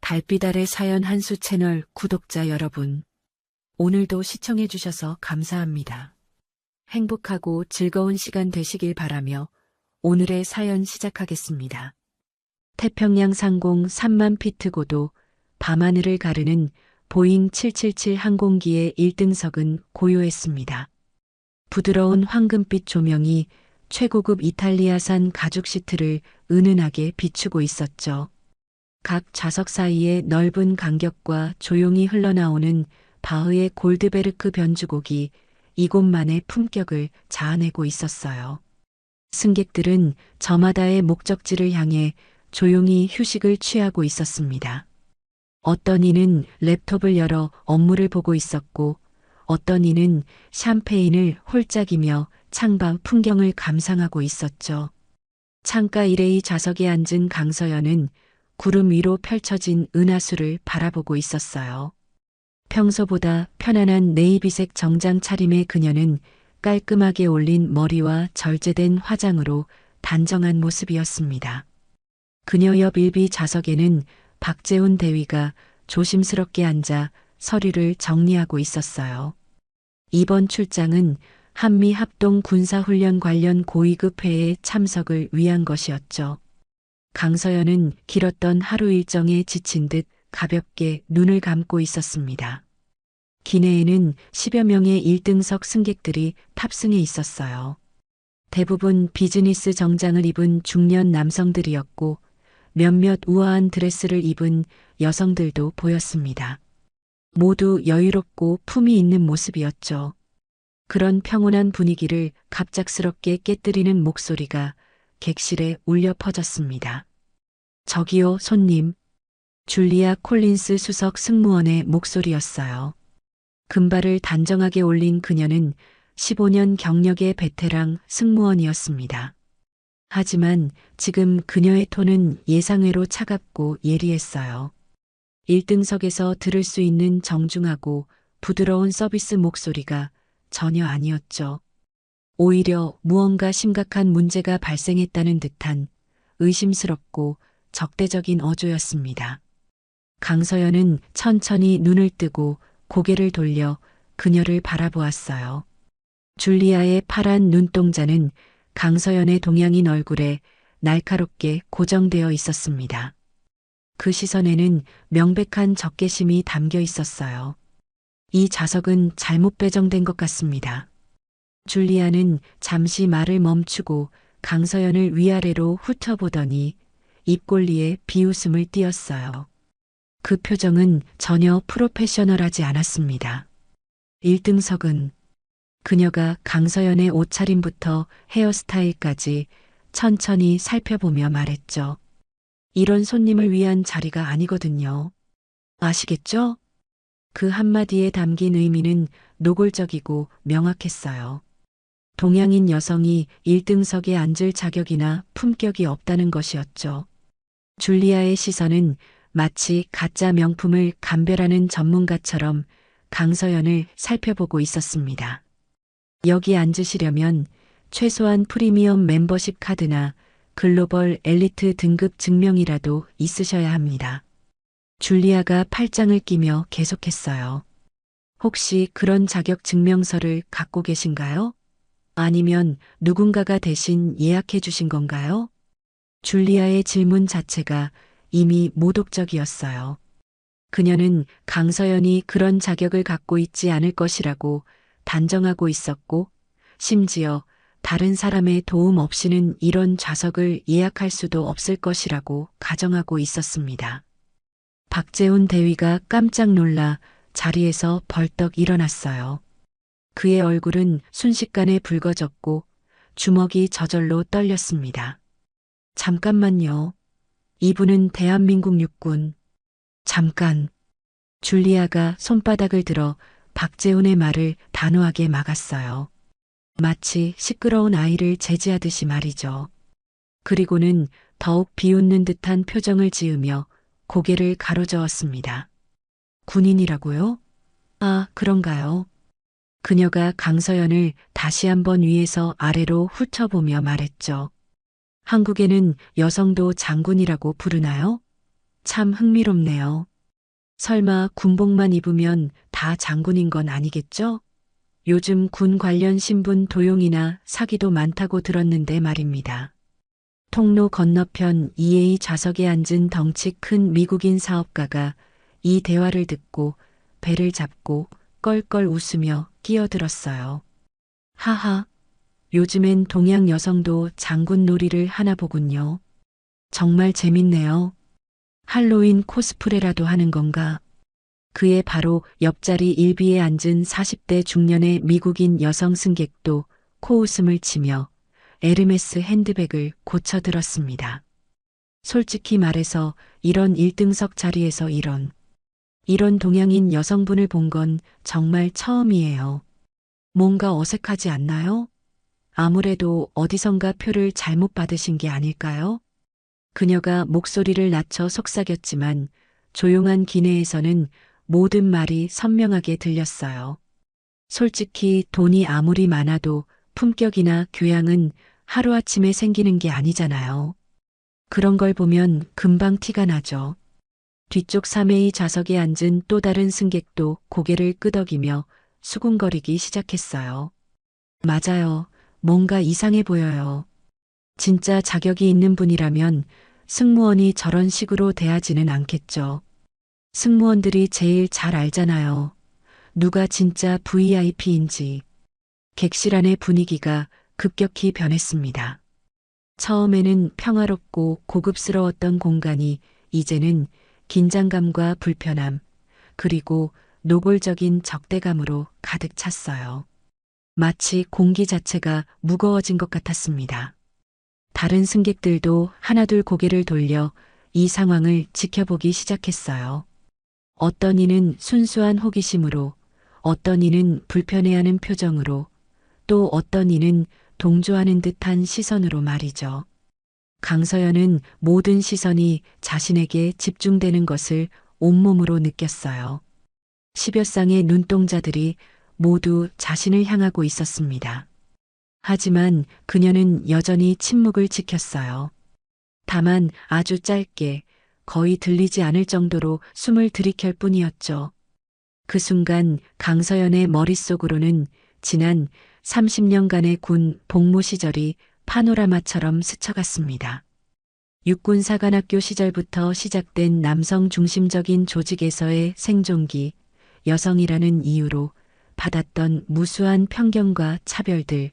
달빛 아래 사연 한수 채널 구독자 여러분, 오늘도 시청해주셔서 감사합니다. 행복하고 즐거운 시간 되시길 바라며 오늘의 사연 시작하겠습니다. 태평양 상공 3만 피트 고도 밤하늘을 가르는 보잉 777 항공기의 1등석은 고요했습니다. 부드러운 황금빛 조명이 최고급 이탈리아산 가죽 시트를 은은하게 비추고 있었죠. 각 좌석 사이의 넓은 간격과 조용히 흘러나오는 바흐의 골드베르크 변주곡이 이곳만의 품격을 자아내고 있었어요. 승객들은 저마다의 목적지를 향해 조용히 휴식을 취하고 있었습니다. 어떤 이는 랩톱을 열어 업무를 보고 있었고, 어떤 이는 샴페인을 홀짝이며 창밖 풍경을 감상하고 있었죠. 창가 1A 좌석에 앉은 강서연은 구름 위로 펼쳐진 은하수를 바라보고 있었어요. 평소보다 편안한 네이비색 정장 차림의 그녀는 깔끔하게 올린 머리와 절제된 화장으로 단정한 모습이었습니다. 그녀 옆 1B 좌석에는 박재훈 대위가 조심스럽게 앉아 서류를 정리하고 있었어요. 이번 출장은 한미 합동 군사훈련 관련 고위급 회의에 참석을 위한 것이었죠. 강서연은 길었던 하루 일정에 지친 듯 가볍게 눈을 감고 있었습니다. 기내에는 10여 명의 1등석 승객들이 탑승해 있었어요. 대부분 비즈니스 정장을 입은 중년 남성들이었고 몇몇 우아한 드레스를 입은 여성들도 보였습니다. 모두 여유롭고 품위 있는 모습이었죠. 그런 평온한 분위기를 갑작스럽게 깨뜨리는 목소리가 객실에 울려 퍼졌습니다. 저기요, 손님. 줄리아 콜린스 수석 승무원의 목소리였어요. 금발을 단정하게 올린 그녀는 15년 경력의 베테랑 승무원이었습니다. 하지만 지금 그녀의 톤은 예상외로 차갑고 예리했어요. 1등석에서 들을 수 있는 정중하고 부드러운 서비스 목소리가 전혀 아니었죠. 오히려 무언가 심각한 문제가 발생했다는 듯한 의심스럽고 적대적인 어조였습니다. 강서연은 천천히 눈을 뜨고 고개를 돌려 그녀를 바라보았어요. 줄리아의 파란 눈동자는 강서연의 동양인 얼굴에 날카롭게 고정되어 있었습니다. 그 시선에는 명백한 적개심이 담겨 있었어요. 이 좌석은 잘못 배정된 것 같습니다. 줄리아는 잠시 말을 멈추고 강서연을 위아래로 훑어보더니 입꼬리에 비웃음을 띄었어요. 그 표정은 전혀 프로페셔널하지 않았습니다. 1등석은 그녀가 강서연의 옷차림부터 헤어스타일까지 천천히 살펴보며 말했죠. 이런 손님을 위한 자리가 아니거든요. 아시겠죠? 그 한마디에 담긴 의미는 노골적이고 명확했어요. 동양인 여성이 1등석에 앉을 자격이나 품격이 없다는 것이었죠. 줄리아의 시선은 마치 가짜 명품을 감별하는 전문가처럼 강서연을 살펴보고 있었습니다. 여기 앉으시려면 최소한 프리미엄 멤버십 카드나 글로벌 엘리트 등급 증명이라도 있으셔야 합니다. 줄리아가 팔짱을 끼며 계속했어요. 혹시 그런 자격 증명서를 갖고 계신가요? 아니면 누군가가 대신 예약해 주신 건가요? 줄리아의 질문 자체가 이미 모독적이었어요. 그녀는 강서연이 그런 자격을 갖고 있지 않을 것이라고 단정하고 있었고, 심지어 다른 사람의 도움 없이는 이런 좌석을 예약할 수도 없을 것이라고 가정하고 있었습니다. 박재훈 대위가 깜짝 놀라 자리에서 벌떡 일어났어요. 그의 얼굴은 순식간에 붉어졌고 주먹이 저절로 떨렸습니다. 잠깐만요. 이분은 대한민국 육군. 잠깐. 줄리아가 손바닥을 들어 박재훈의 말을 단호하게 막았어요. 마치 시끄러운 아이를 제지하듯이 말이죠. 그리고는 더욱 비웃는 듯한 표정을 지으며 고개를 가로저었습니다. 군인이라고요? 아, 그런가요? 그녀가 강서연을 다시 한번 위에서 아래로 훑어보며 말했죠. 한국에는 여성도 장군이라고 부르나요? 참 흥미롭네요. 설마 군복만 입으면 다 장군인 건 아니겠죠? 요즘 군 관련 신분 도용이나 사기도 많다고 들었는데 말입니다. 통로 건너편 2A 좌석에 앉은 덩치 큰 미국인 사업가가 이 대화를 듣고 배를 잡고 껄껄 웃으며 끼어들었어요. 하하, 요즘엔 동양 여성도 장군 놀이를 하나 보군요. 정말 재밌네요. 할로윈 코스프레라도 하는 건가? 그의 바로 옆자리 일비에 앉은 40대 중년의 미국인 여성 승객도 코웃음을 치며 에르메스 핸드백을 고쳐 들었습니다. 솔직히 말해서 이런 1등석 자리에서 이런 동양인 여성분을 본 건 정말 처음이에요. 뭔가 어색하지 않나요? 아무래도 어디선가 표를 잘못 받으신 게 아닐까요? 그녀가 목소리를 낮춰 속삭였지만 조용한 기내에서는 모든 말이 선명하게 들렸어요. 솔직히 돈이 아무리 많아도 품격이나 교양은 하루아침에 생기는 게 아니잖아요. 그런 걸 보면 금방 티가 나죠. 뒤쪽 3A 좌석에 앉은 또 다른 승객도 고개를 끄덕이며 수군거리기 시작했어요. 맞아요. 뭔가 이상해 보여요. 진짜 자격이 있는 분이라면 승무원이 저런 식으로 대하지는 않겠죠. 승무원들이 제일 잘 알잖아요. 누가 진짜 VIP인지. 객실 안의 분위기가 급격히 변했습니다. 처음에는 평화롭고 고급스러웠던 공간이 이제는 긴장감과 불편함, 그리고 노골적인 적대감으로 가득 찼어요. 마치 공기 자체가 무거워진 것 같았습니다. 다른 승객들도 하나둘 고개를 돌려 이 상황을 지켜보기 시작했어요. 어떤 이는 순수한 호기심으로, 어떤 이는 불편해하는 표정으로, 또 어떤 이는 동조하는 듯한 시선으로 말이죠. 강서연은 모든 시선이 자신에게 집중되는 것을 온몸으로 느꼈어요. 10여 쌍의 눈동자들이 모두 자신을 향하고 있었습니다. 하지만 그녀는 여전히 침묵을 지켰어요. 다만 아주 짧게, 거의 들리지 않을 정도로 숨을 들이킬 뿐이었죠. 그 순간 강서연의 머릿속으로는 지난 30년간의 군 복무 시절이 파노라마처럼 스쳐갔습니다. 육군사관학교 시절부터 시작된 남성 중심적인 조직에서의 생존기, 여성이라는 이유로 받았던 무수한 편견과 차별들,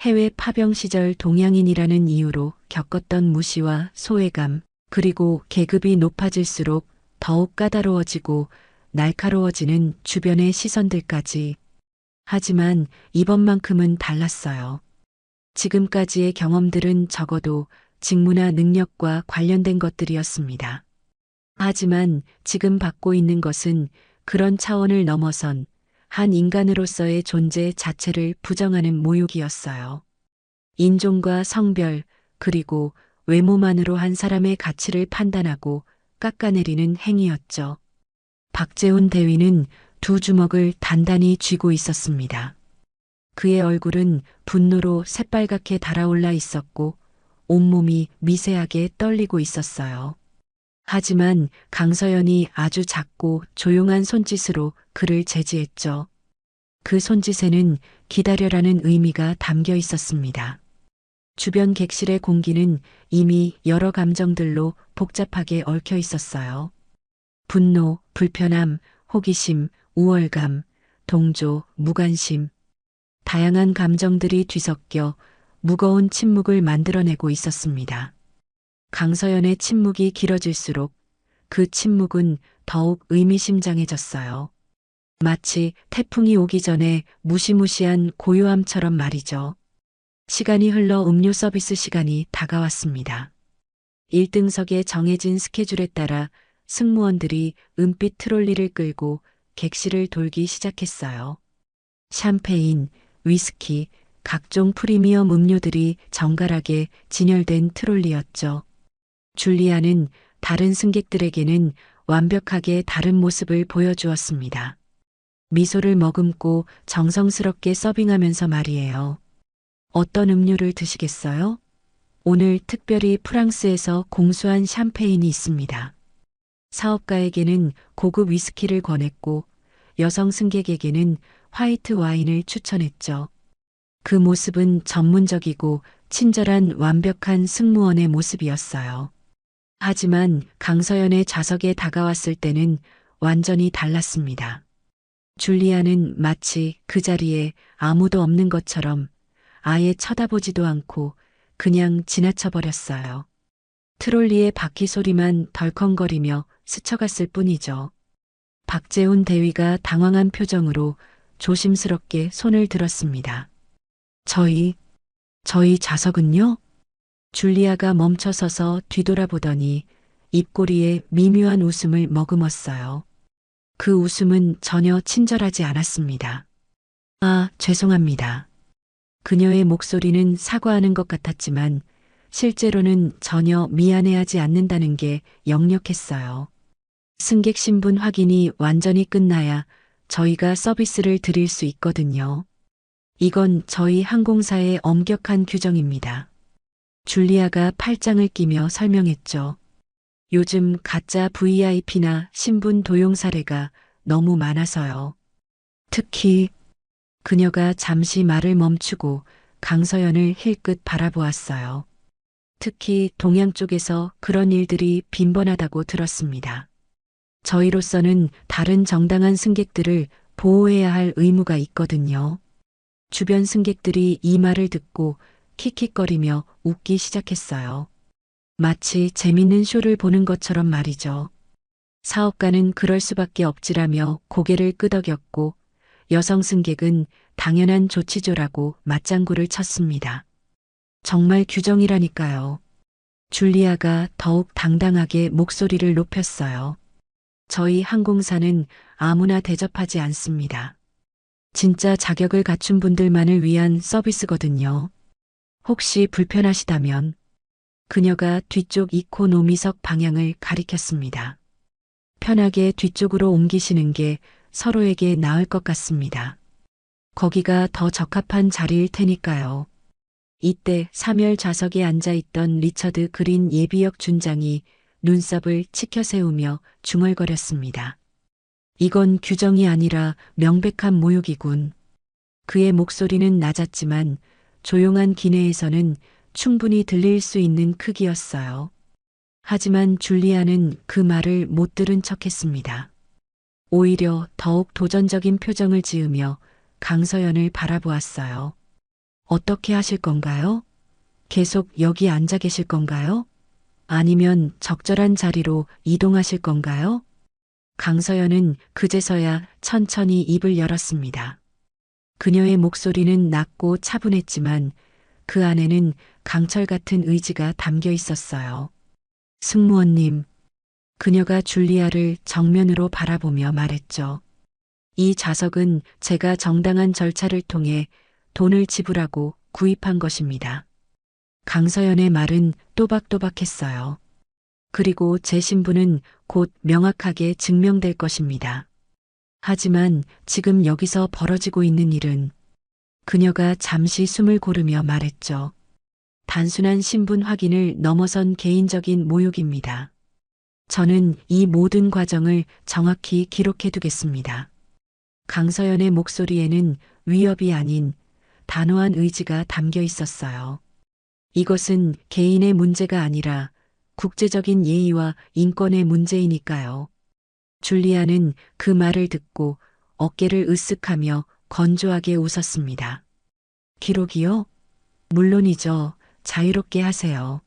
해외 파병 시절 동양인이라는 이유로 겪었던 무시와 소외감, 그리고 계급이 높아질수록 더욱 까다로워지고 날카로워지는 주변의 시선들까지. 하지만 이번만큼은 달랐어요. 지금까지의 경험들은 적어도 직무나 능력과 관련된 것들이었습니다. 하지만 지금 받고 있는 것은 그런 차원을 넘어선 한 인간으로서의 존재 자체를 부정하는 모욕이었어요. 인종과 성별, 그리고 외모만으로 한 사람의 가치를 판단하고 깎아내리는 행위였죠. 박재훈 대위는 두 주먹을 단단히 쥐고 있었습니다. 그의 얼굴은 분노로 새빨갛게 달아올라 있었고 온몸이 미세하게 떨리고 있었어요. 하지만 강서연이 아주 작고 조용한 손짓으로 그를 제지했죠. 그 손짓에는 기다려라는 의미가 담겨 있었습니다. 주변 객실의 공기는 이미 여러 감정들로 복잡하게 얽혀 있었어요. 분노, 불편함, 호기심, 우월감, 동조, 무관심. 다양한 감정들이 뒤섞여 무거운 침묵을 만들어내고 있었습니다. 강서연의 침묵이 길어질수록 그 침묵은 더욱 의미심장해졌어요. 마치 태풍이 오기 전에 무시무시한 고요함처럼 말이죠. 시간이 흘러 음료 서비스 시간이 다가왔습니다. 1등석의 정해진 스케줄에 따라 승무원들이 은빛 트롤리를 끌고 객실을 돌기 시작했어요. 샴페인, 위스키, 각종 프리미엄 음료들이 정갈하게 진열된 트롤리였죠. 줄리아는 다른 승객들에게는 완벽하게 다른 모습을 보여주었습니다. 미소를 머금고 정성스럽게 서빙하면서 말이에요. 어떤 음료를 드시겠어요? 오늘 특별히 프랑스에서 공수한 샴페인이 있습니다. 사업가에게는 고급 위스키를 권했고 여성 승객에게는 화이트 와인을 추천했죠. 그 모습은 전문적이고 친절한 완벽한 승무원의 모습이었어요. 하지만 강서연의 좌석에 다가왔을 때는 완전히 달랐습니다. 줄리아는 마치 그 자리에 아무도 없는 것처럼 아예 쳐다보지도 않고 그냥 지나쳐 버렸어요. 트롤리의 바퀴 소리만 덜컹거리며 스쳐갔을 뿐이죠. 박재훈 대위가 당황한 표정으로 조심스럽게 손을 들었습니다. 저희 좌석은요? 줄리아가 멈춰서서 뒤돌아보더니 입꼬리에 미묘한 웃음을 머금었어요. 그 웃음은 전혀 친절하지 않았습니다. 아, 죄송합니다. 그녀의 목소리는 사과하는 것 같았지만 실제로는 전혀 미안해하지 않는다는 게 역력했어요. 승객 신분 확인이 완전히 끝나야 저희가 서비스를 드릴 수 있거든요. 이건 저희 항공사의 엄격한 규정입니다. 줄리아가 팔짱을 끼며 설명했죠. 요즘 가짜 VIP나 신분 도용 사례가 너무 많아서요. 특히 그녀가 잠시 말을 멈추고 강서연을 힐끗 바라보았어요. 특히 동양 쪽에서 그런 일들이 빈번하다고 들었습니다. 저희로서는 다른 정당한 승객들을 보호해야 할 의무가 있거든요. 주변 승객들이 이 말을 듣고 킥킥거리며 웃기 시작했어요. 마치 재밌는 쇼를 보는 것처럼 말이죠. 사업가는 그럴 수밖에 없지라며 고개를 끄덕였고 여성 승객은 당연한 조치조라고 맞장구를 쳤습니다. 정말 규정이라니까요. 줄리아가 더욱 당당하게 목소리를 높였어요. 저희 항공사는 아무나 대접하지 않습니다. 진짜 자격을 갖춘 분들만을 위한 서비스거든요. 혹시 불편하시다면 그녀가 뒤쪽 이코노미석 방향을 가리켰습니다. 편하게 뒤쪽으로 옮기시는 게 서로에게 나을 것 같습니다. 거기가 더 적합한 자리일 테니까요. 이때 3열 좌석에 앉아있던 리처드 그린 예비역 준장이 눈썹을 치켜세우며 중얼거렸습니다. 이건 규정이 아니라 명백한 모욕이군. 그의 목소리는 낮았지만 조용한 기내에서는 충분히 들릴 수 있는 크기였어요. 하지만 줄리아는 그 말을 못 들은 척했습니다. 오히려 더욱 도전적인 표정을 지으며 강서연을 바라보았어요. 어떻게 하실 건가요? 계속 여기 앉아 계실 건가요? 아니면 적절한 자리로 이동하실 건가요? 강서연은 그제서야 천천히 입을 열었습니다. 그녀의 목소리는 낮고 차분했지만 그 안에는 강철 같은 의지가 담겨 있었어요. 승무원님, 그녀가 줄리아를 정면으로 바라보며 말했죠. 이 좌석은 제가 정당한 절차를 통해 돈을 지불하고 구입한 것입니다. 강서연의 말은 또박또박했어요. 그리고 제 신분은 곧 명확하게 증명될 것입니다. 하지만 지금 여기서 벌어지고 있는 일은 그녀가 잠시 숨을 고르며 말했죠. 단순한 신분 확인을 넘어선 개인적인 모욕입니다. 저는 이 모든 과정을 정확히 기록해 두겠습니다. 강서연의 목소리에는 위협이 아닌 단호한 의지가 담겨 있었어요. 이것은 개인의 문제가 아니라 국제적인 예의와 인권의 문제이니까요. 줄리아는 그 말을 듣고 어깨를 으쓱하며 건조하게 웃었습니다. 기록이요? 물론이죠. 자유롭게 하세요.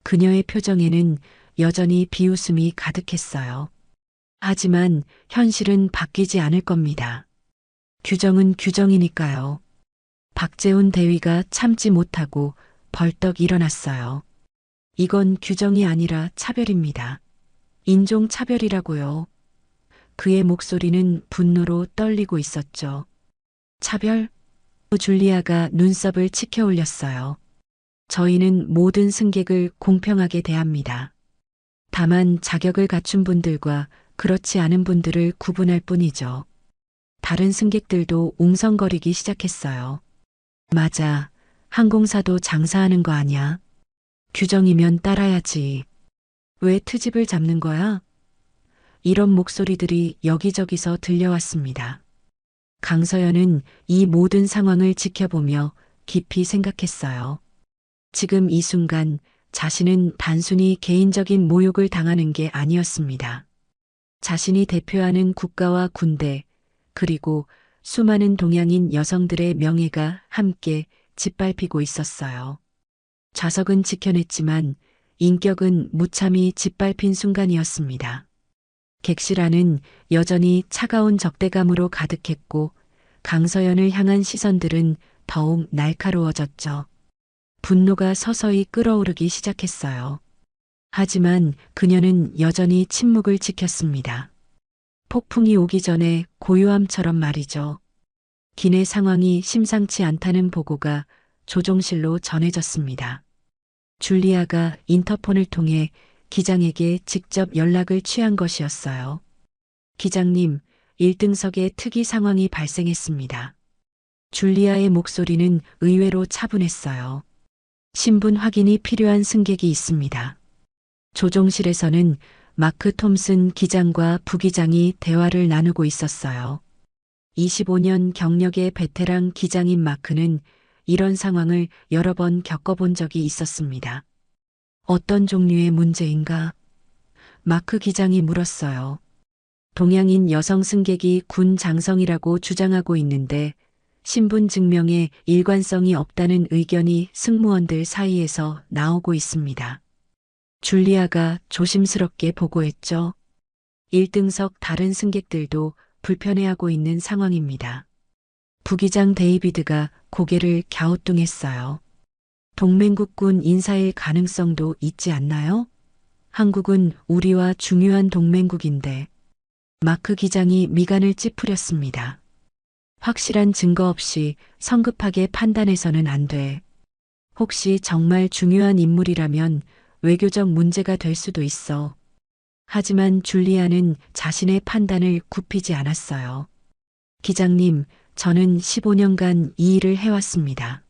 그녀의 표정에는 여전히 비웃음이 가득했어요. 하지만 현실은 바뀌지 않을 겁니다. 규정은 규정이니까요. 박재훈 대위가 참지 못하고 벌떡 일어났어요. 이건 규정이 아니라 차별입니다. 인종차별이라고요. 그의 목소리는 분노로 떨리고 있었죠. 차별? 줄리아가 눈썹을 치켜 올렸어요. 저희는 모든 승객을 공평하게 대합니다. 다만 자격을 갖춘 분들과 그렇지 않은 분들을 구분할 뿐이죠. 다른 승객들도 웅성거리기 시작했어요. 맞아. 항공사도 장사하는 거 아냐? 규정이면 따라야지. 왜 트집을 잡는 거야? 이런 목소리들이 여기저기서 들려왔습니다. 강서연은 이 모든 상황을 지켜보며 깊이 생각했어요. 지금 이 순간 자신은 단순히 개인적인 모욕을 당하는 게 아니었습니다. 자신이 대표하는 국가와 군대, 그리고 수많은 동양인 여성들의 명예가 함께 짓밟히고 있었어요. 좌석은 지켜냈지만 인격은 무참히 짓밟힌 순간이었습니다. 객실 안은 여전히 차가운 적대감으로 가득했고 강서연을 향한 시선들은 더욱 날카로워졌죠. 분노가 서서히 끓어오르기 시작했어요. 하지만 그녀는 여전히 침묵을 지켰습니다. 폭풍이 오기 전에 고요함처럼 말이죠. 기내 상황이 심상치 않다는 보고가 조종실로 전해졌습니다. 줄리아가 인터폰을 통해 기장에게 직접 연락을 취한 것이었어요. 기장님, 1등석에 특이 상황이 발생했습니다. 줄리아의 목소리는 의외로 차분했어요. 신분 확인이 필요한 승객이 있습니다. 조종실에서는 마크 톰슨 기장과 부기장이 대화를 나누고 있었어요. 25년 경력의 베테랑 기장인 마크는 이런 상황을 여러 번 겪어본 적이 있었습니다. 어떤 종류의 문제인가? 마크 기장이 물었어요. 동양인 여성 승객이 군 장성이라고 주장하고 있는데 신분 증명에 일관성이 없다는 의견이 승무원들 사이에서 나오고 있습니다. 줄리아가 조심스럽게 보고했죠. 1등석 다른 승객들도 불편해하고 있는 상황입니다. 부기장 데이비드가 고개를 갸우뚱했어요. 동맹국군 인사일 가능성도 있지 않나요? 한국은 우리와 중요한 동맹국인데. 마크 기장이 미간을 찌푸렸습니다. 확실한 증거 없이 성급하게 판단해서는 안 돼. 혹시 정말 중요한 인물이라면 외교적 문제가 될 수도 있어. 하지만 줄리아는 자신의 판단을 굽히지 않았어요. 기장님, 저는 15년간 이 일을 해왔습니다.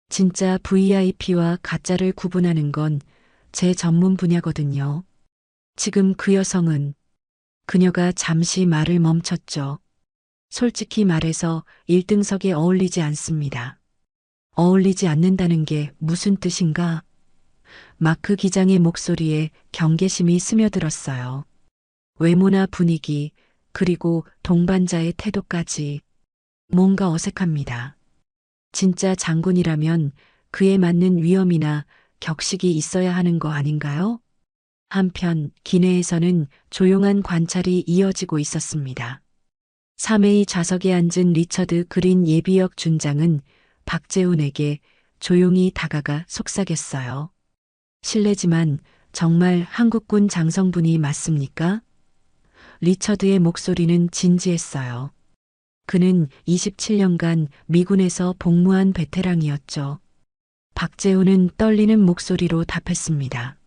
진짜 VIP와 가짜를 구분하는 건 제 전문 분야거든요. 지금 그 여성은 그녀가 잠시 말을 멈췄죠. 솔직히 말해서 1등석에 어울리지 않습니다. 어울리지 않는다는 게 무슨 뜻인가? 마크 기장의 목소리에 경계심이 스며들었어요. 외모나 분위기, 그리고 동반자의 태도까지 뭔가 어색합니다. 진짜 장군이라면 그에 맞는 위엄이나 격식이 있어야 하는 거 아닌가요? 한편 기내에서는 조용한 관찰이 이어지고 있었습니다. 3회 좌석에 앉은 리처드 그린 예비역 준장은 박재훈에게 조용히 다가가 속삭였어요. 실례지만 정말 한국군 장성분이 맞습니까? 리처드의 목소리는 진지했어요. 그는 27년간 미군에서 복무한 베테랑이었죠. 박재훈은 떨리는 목소리로 답했습니다.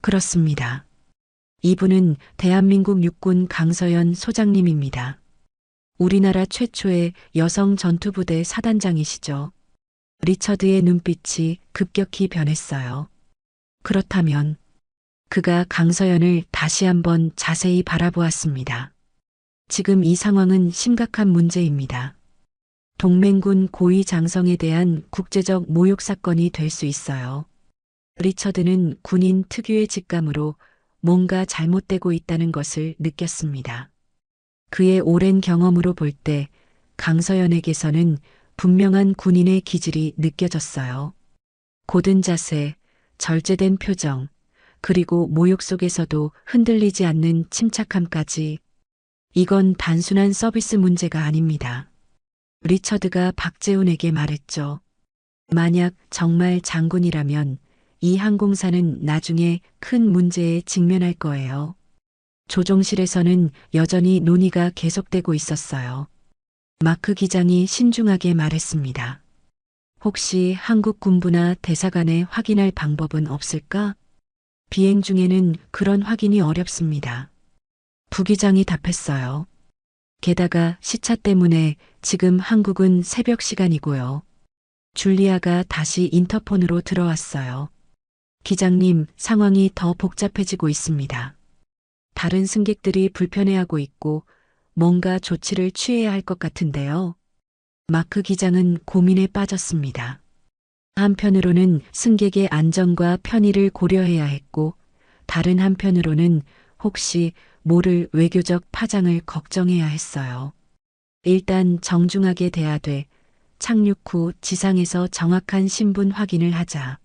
그렇습니다. 이분은 대한민국 육군 강서연 소장님입니다. 우리나라 최초의 여성 전투부대 사단장이시죠. 리처드의 눈빛이 급격히 변했어요. 그렇다면 그가 강서연을 다시 한번 자세히 바라보았습니다. 지금 이 상황은 심각한 문제입니다. 동맹군 고위 장성에 대한 국제적 모욕 사건이 될 수 있어요. 리처드는 군인 특유의 직감으로 뭔가 잘못되고 있다는 것을 느꼈습니다. 그의 오랜 경험으로 볼 때 강서연에게서는 분명한 군인의 기질이 느껴졌어요. 고든 자세, 절제된 표정, 그리고 모욕 속에서도 흔들리지 않는 침착함까지. 이건 단순한 서비스 문제가 아닙니다. 리처드가 박재훈에게 말했죠. 만약 정말 장군이라면 이 항공사는 나중에 큰 문제에 직면할 거예요. 조종실에서는 여전히 논의가 계속되고 있었어요. 마크 기장이 신중하게 말했습니다. 혹시 한국 군부나 대사관에 확인할 방법은 없을까? 비행 중에는 그런 확인이 어렵습니다. 부기장이 답했어요. 게다가 시차 때문에 지금 한국은 새벽 시간이고요. 줄리아가 다시 인터폰으로 들어왔어요. 기장님, 상황이 더 복잡해지고 있습니다. 다른 승객들이 불편해하고 있고 뭔가 조치를 취해야 할 것 같은데요. 마크 기장은 고민에 빠졌습니다. 한편으로는 승객의 안전과 편의를 고려해야 했고, 다른 한편으로는 혹시 모를 외교적 파장을 걱정해야 했어요. 일단 정중하게 대하되 착륙 후 지상에서 정확한 신분 확인을 하자.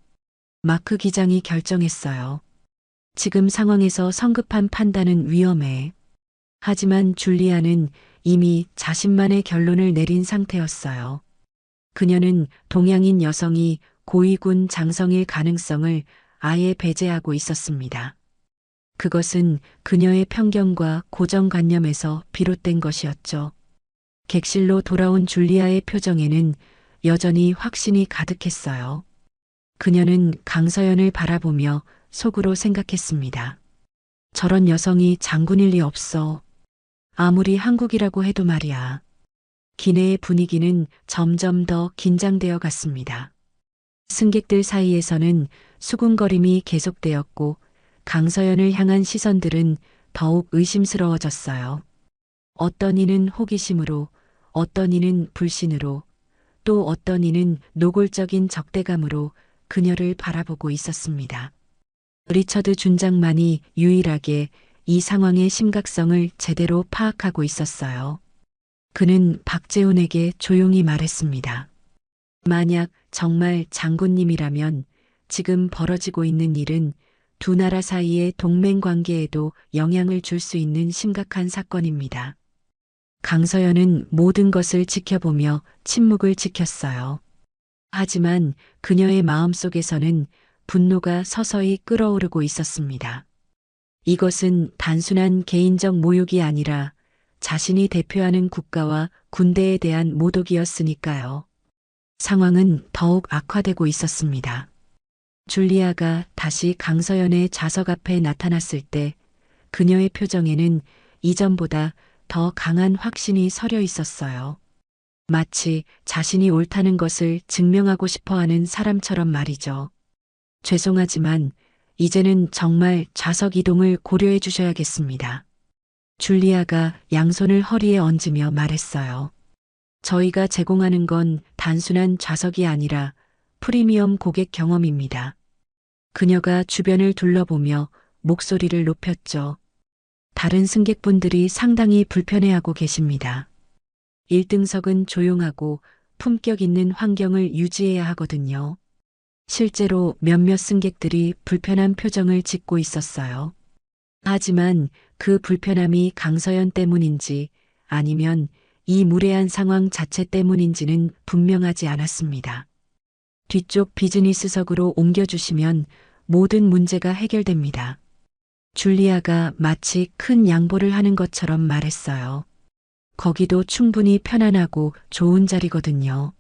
마크 기장이 결정했어요. 지금 상황에서 성급한 판단은 위험해. 하지만 줄리아는 이미 자신만의 결론을 내린 상태였어요. 그녀는 동양인 여성이 고위군 장성일 가능성을 아예 배제하고 있었습니다. 그것은 그녀의 편견과 고정관념에서 비롯된 것이었죠. 객실로 돌아온 줄리아의 표정에는 여전히 확신이 가득했어요. 그녀는 강서연을 바라보며 속으로 생각했습니다. 저런 여성이 장군일 리 없어. 아무리 한국이라고 해도 말이야. 기내의 분위기는 점점 더 긴장되어 갔습니다. 승객들 사이에서는 수군거림이 계속되었고 강서연을 향한 시선들은 더욱 의심스러워졌어요. 어떤 이는 호기심으로, 어떤 이는 불신으로, 또 어떤 이는 노골적인 적대감으로 그녀를 바라보고 있었습니다. 리처드 준장만이 유일하게 이 상황의 심각성을 제대로 파악하고 있었어요. 그는 박재훈에게 조용히 말했습니다. 만약 정말 장군님이라면 지금 벌어지고 있는 일은 두 나라 사이의 동맹 관계에도 영향을 줄 수 있는 심각한 사건입니다. 강서연은 모든 것을 지켜보며 침묵을 지켰어요. 하지만 그녀의 마음속에서는 분노가 서서히 끓어오르고 있었습니다. 이것은 단순한 개인적 모욕이 아니라 자신이 대표하는 국가와 군대에 대한 모독이었으니까요. 상황은 더욱 악화되고 있었습니다. 줄리아가 다시 강서연의 좌석 앞에 나타났을 때 그녀의 표정에는 이전보다 더 강한 확신이 서려 있었어요. 마치 자신이 옳다는 것을 증명하고 싶어 하는 사람처럼 말이죠. 죄송하지만 이제는 정말 좌석 이동을 고려해 주셔야겠습니다. 줄리아가 양손을 허리에 얹으며 말했어요. 저희가 제공하는 건 단순한 좌석이 아니라 프리미엄 고객 경험입니다. 그녀가 주변을 둘러보며 목소리를 높였죠. 다른 승객분들이 상당히 불편해하고 계십니다. 1등석은 조용하고 품격 있는 환경을 유지해야 하거든요. 실제로 몇몇 승객들이 불편한 표정을 짓고 있었어요. 하지만 그 불편함이 강서연 때문인지 아니면 이 무례한 상황 자체 때문인지는 분명하지 않았습니다. 뒤쪽 비즈니스석으로 옮겨주시면 모든 문제가 해결됩니다. 줄리아가 마치 큰 양보를 하는 것처럼 말했어요. 거기도 충분히 편안하고 좋은 자리거든요.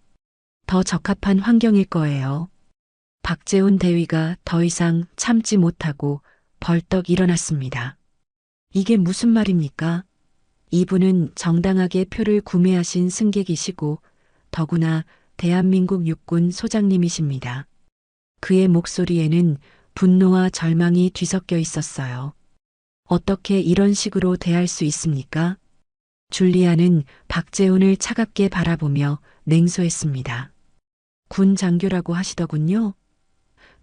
더 적합한 환경일 거예요. 박재훈 대위가 더 이상 참지 못하고 벌떡 일어났습니다. 이게 무슨 말입니까? 이분은 정당하게 표를 구매하신 승객이시고 더구나 대한민국 육군 소장님이십니다. 그의 목소리에는 분노와 절망이 뒤섞여 있었어요. 어떻게 이런 식으로 대할 수 있습니까? 줄리아는 박재훈을 차갑게 바라보며 냉소했습니다. 군 장교라고 하시더군요.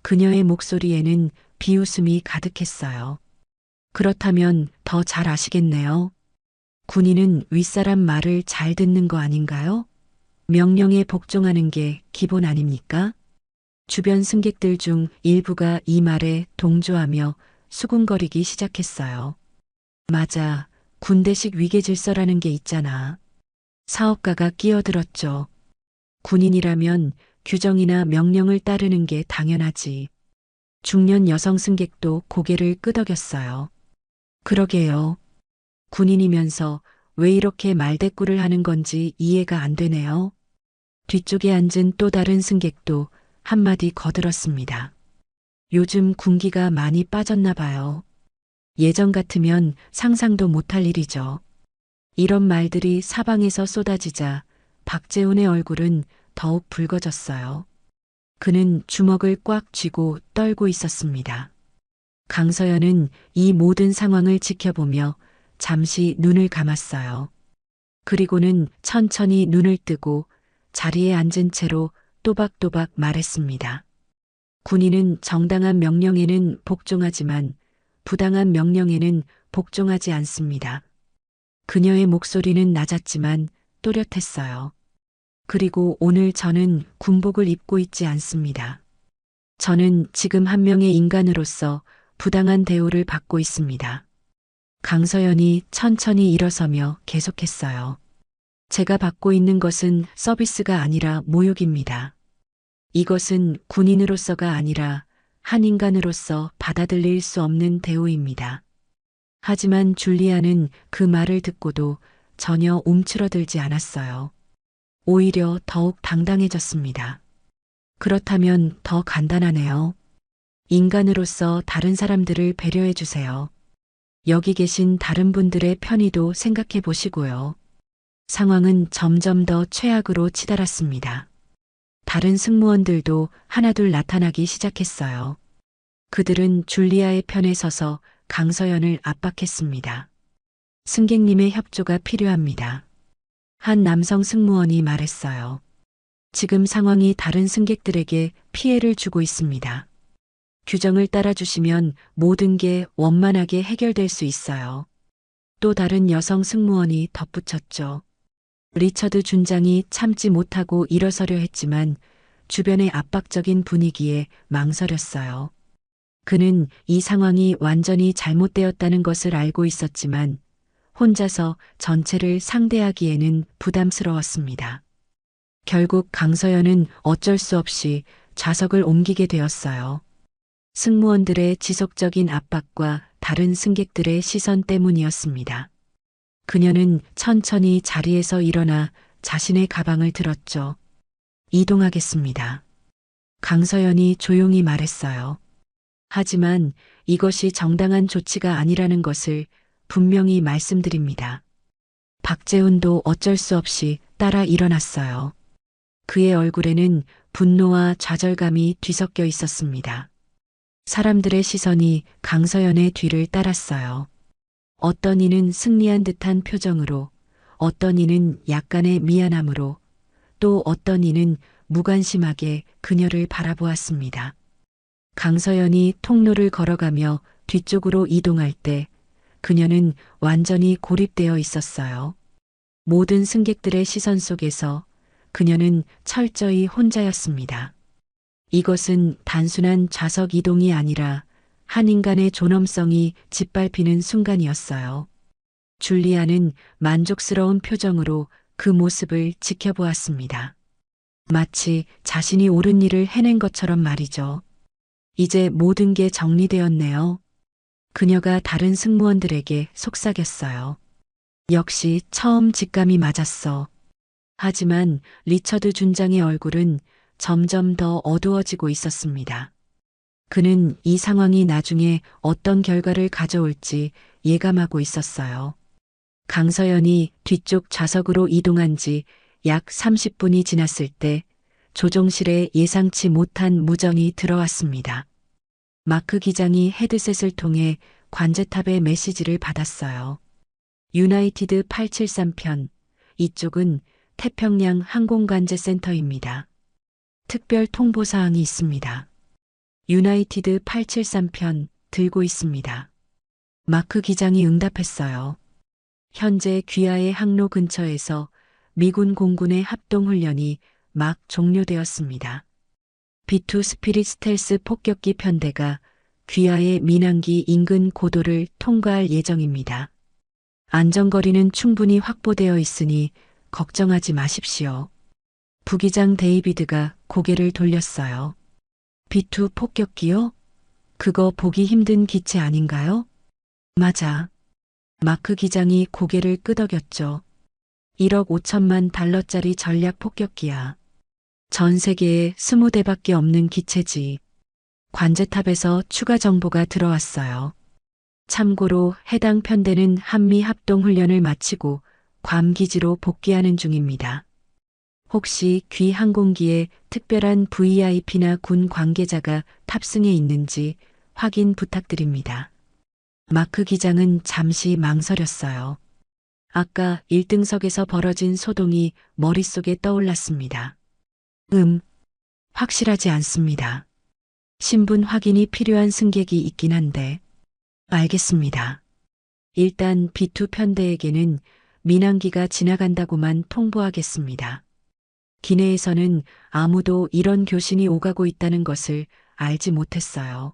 그녀의 목소리에는 비웃음이 가득했어요. 그렇다면 더 잘 아시겠네요. 군인은 윗사람 말을 잘 듣는 거 아닌가요? 명령에 복종하는 게 기본 아닙니까? 주변 승객들 중 일부가 이 말에 동조하며 수군거리기 시작했어요. 맞아, 군대식 위계질서라는 게 있잖아. 사업가가 끼어들었죠. 군인이라면 규정이나 명령을 따르는 게 당연하지. 중년 여성 승객도 고개를 끄덕였어요. 그러게요. 군인이면서 왜 이렇게 말대꾸를 하는 건지 이해가 안 되네요. 뒤쪽에 앉은 또 다른 승객도 한마디 거들었습니다. 요즘 군기가 많이 빠졌나 봐요. 예전 같으면 상상도 못할 일이죠. 이런 말들이 사방에서 쏟아지자 박재훈의 얼굴은 더욱 붉어졌어요. 그는 주먹을 꽉 쥐고 떨고 있었습니다. 강서연은 이 모든 상황을 지켜보며 잠시 눈을 감았어요. 그리고는 천천히 눈을 뜨고 자리에 앉은 채로 또박또박 말했습니다. 군인은 정당한 명령에는 복종하지만 부당한 명령에는 복종하지 않습니다. 그녀의 목소리는 낮았지만 또렷했어요. 그리고 오늘 저는 군복을 입고 있지 않습니다. 저는 지금 한 명의 인간으로서 부당한 대우를 받고 있습니다. 강서연이 천천히 일어서며 계속했어요. 제가 받고 있는 것은 서비스가 아니라 모욕입니다. 이것은 군인으로서가 아니라 한 인간으로서 받아들일 수 없는 대우입니다. 하지만 줄리아는 그 말을 듣고도 전혀 움츠러들지 않았어요. 오히려 더욱 당당해졌습니다. 그렇다면 더 간단하네요. 인간으로서 다른 사람들을 배려해 주세요. 여기 계신 다른 분들의 편의도 생각해 보시고요. 상황은 점점 더 최악으로 치달았습니다. 다른 승무원들도 하나둘 나타나기 시작했어요. 그들은 줄리아의 편에 서서 강서연을 압박했습니다. 승객님의 협조가 필요합니다. 한 남성 승무원이 말했어요. 지금 상황이 다른 승객들에게 피해를 주고 있습니다. 규정을 따라주시면 모든 게 원만하게 해결될 수 있어요. 또 다른 여성 승무원이 덧붙였죠. 리처드 준장이 참지 못하고 일어서려 했지만 주변의 압박적인 분위기에 망설였어요. 그는 이 상황이 완전히 잘못되었다는 것을 알고 있었지만 혼자서 전체를 상대하기에는 부담스러웠습니다. 결국 강서연은 어쩔 수 없이 좌석을 옮기게 되었어요. 승무원들의 지속적인 압박과 다른 승객들의 시선 때문이었습니다. 그녀는 천천히 자리에서 일어나 자신의 가방을 들었죠. 이동하겠습니다. 강서연이 조용히 말했어요. 하지만 이것이 정당한 조치가 아니라는 것을 분명히 말씀드립니다. 박재훈도 어쩔 수 없이 따라 일어났어요. 그의 얼굴에는 분노와 좌절감이 뒤섞여 있었습니다. 사람들의 시선이 강서연의 뒤를 따랐어요. 어떤 이는 승리한 듯한 표정으로, 어떤 이는 약간의 미안함으로, 또 어떤 이는 무관심하게 그녀를 바라보았습니다. 강서연이 통로를 걸어가며 뒤쪽으로 이동할 때 그녀는 완전히 고립되어 있었어요. 모든 승객들의 시선 속에서 그녀는 철저히 혼자였습니다. 이것은 단순한 좌석 이동이 아니라 한 인간의 존엄성이 짓밟히는 순간이었어요. 줄리아는 만족스러운 표정으로 그 모습을 지켜보았습니다. 마치 자신이 옳은 일을 해낸 것처럼 말이죠. 이제 모든 게 정리되었네요. 그녀가 다른 승무원들에게 속삭였어요. 역시 처음 직감이 맞았어. 하지만 리처드 준장의 얼굴은 점점 더 어두워지고 있었습니다. 그는 이 상황이 나중에 어떤 결과를 가져올지 예감하고 있었어요. 강서연이 뒤쪽 좌석으로 이동한 지 약 30분이 지났을 때 조종실에 예상치 못한 무정이 들어왔습니다. 마크 기장이 헤드셋을 통해 관제탑의 메시지를 받았어요. 유나이티드 873편, 이쪽은 태평양 항공관제센터입니다. 특별 통보사항이 있습니다. 유나이티드 873편 들고 있습니다. 마크 기장이 응답했어요. 현재 귀하의 항로 근처에서 미군 공군의 합동훈련이 막 종료되었습니다. B2 스피릿 스텔스 폭격기 편대가 귀하의 민항기 인근 고도를 통과할 예정입니다. 안전거리는 충분히 확보되어 있으니 걱정하지 마십시오. 부기장 데이비드가 고개를 돌렸어요. B2 폭격기요? 그거 보기 힘든 기체 아닌가요? 맞아. 마크 기장이 고개를 끄덕였죠. 1억 5천만 달러짜리 전략 폭격기야. 전 세계에 20대밖에 없는 기체지. 관제탑에서 추가 정보가 들어왔어요. 참고로 해당 편대는 한미 합동훈련을 마치고 괌 기지로 복귀하는 중입니다. 혹시 귀 항공기에 특별한 VIP나 군 관계자가 탑승해 있는지 확인 부탁드립니다. 마크 기장은 잠시 망설였어요. 아까 1등석에서 벌어진 소동이 머릿속에 떠올랐습니다. 확실하지 않습니다. 신분 확인이 필요한 승객이 있긴 한데. 알겠습니다. 일단 B2 편대에게는 민항기가 지나간다고만 통보하겠습니다. 기내에서는 아무도 이런 교신이 오가고 있다는 것을 알지 못했어요.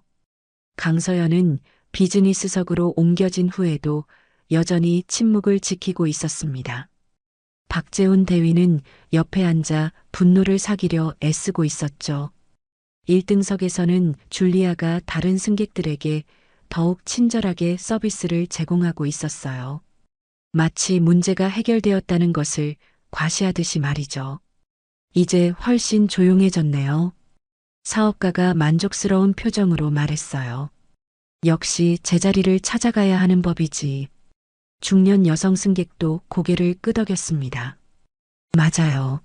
강서연은 비즈니스석으로 옮겨진 후에도 여전히 침묵을 지키고 있었습니다. 박재훈 대위는 옆에 앉아 분노를 사기려 애쓰고 있었죠. 1등석에서는 줄리아가 다른 승객들에게 더욱 친절하게 서비스를 제공하고 있었어요. 마치 문제가 해결되었다는 것을 과시하듯이 말이죠. 이제 훨씬 조용해졌네요. 사업가가 만족스러운 표정으로 말했어요. 역시 제자리를 찾아가야 하는 법이지. 중년 여성 승객도 고개를 끄덕였습니다. 맞아요.